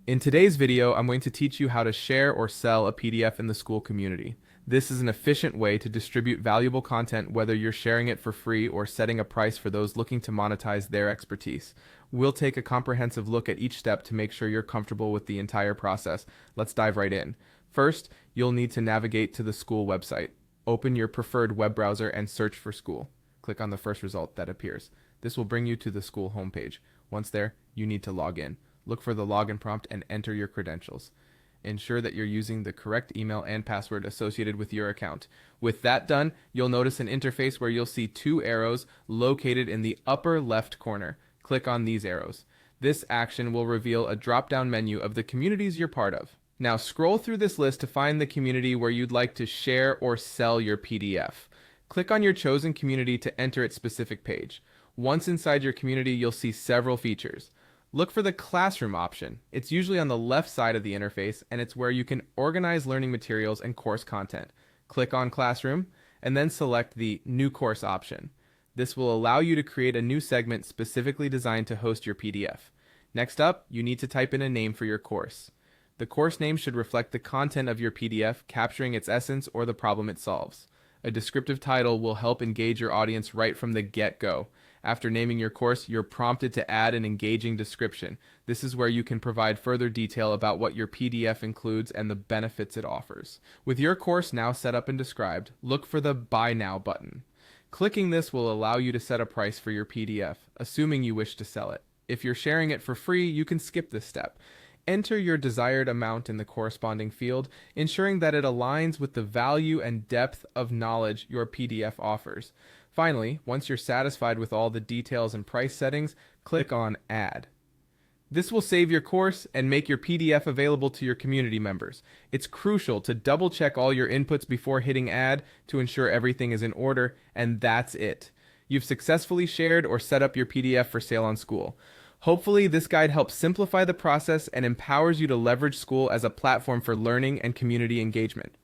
In today's video, I'm going to teach you how to share or sell a PDF in the Skool community. This is an efficient way to distribute valuable content, whether you're sharing it for free or setting a price for those looking to monetize their expertise. We'll take a comprehensive look at each step to make sure you're comfortable with the entire process. Let's dive right in. First, you'll need to navigate to the Skool website. Open your preferred web browser and search for Skool. Click on the first result that appears. This will bring you to the Skool homepage. Once there, you need to log in. Look for the login prompt and enter your credentials. Ensure that you're using the correct email and password associated with your account. With that done, you'll notice an interface where you'll see two arrows located in the upper left corner. Click on these arrows. This action will reveal a drop-down menu of the communities you're part of. Now scroll through this list to find the community where you'd like to share or sell your PDF. Click on your chosen community to enter its specific page. Once inside your community, you'll see several features. Look for the classroom option. It's usually on the left side of the interface, and it's where you can organize learning materials and course content. Click on Classroom, and then select the New Course option. This will allow you to create a new segment specifically designed to host your PDF. Next up, you need to type in a name for your course. The course name should reflect the content of your PDF, capturing its essence or the problem it solves. A descriptive title will help engage your audience right from the get-go. After naming your course, you're prompted to add an engaging description. This is where you can provide further detail about what your PDF includes and the benefits it offers. With your course now set up and described, look for the Buy Now button. Clicking this will allow you to set a price for your PDF, assuming you wish to sell it. If you're sharing it for free, you can skip this step. Enter your desired amount in the corresponding field, ensuring that it aligns with the value and depth of knowledge your PDF offers. Finally, once you're satisfied with all the details and price settings, click on Add. This will save your course and make your PDF available to your community members. It's crucial to double check all your inputs before hitting Add to ensure everything is in order, and that's it. You've successfully shared or set up your PDF for sale on Skool. Hopefully, this guide helps simplify the process and empowers you to leverage Skool as a platform for learning and community engagement.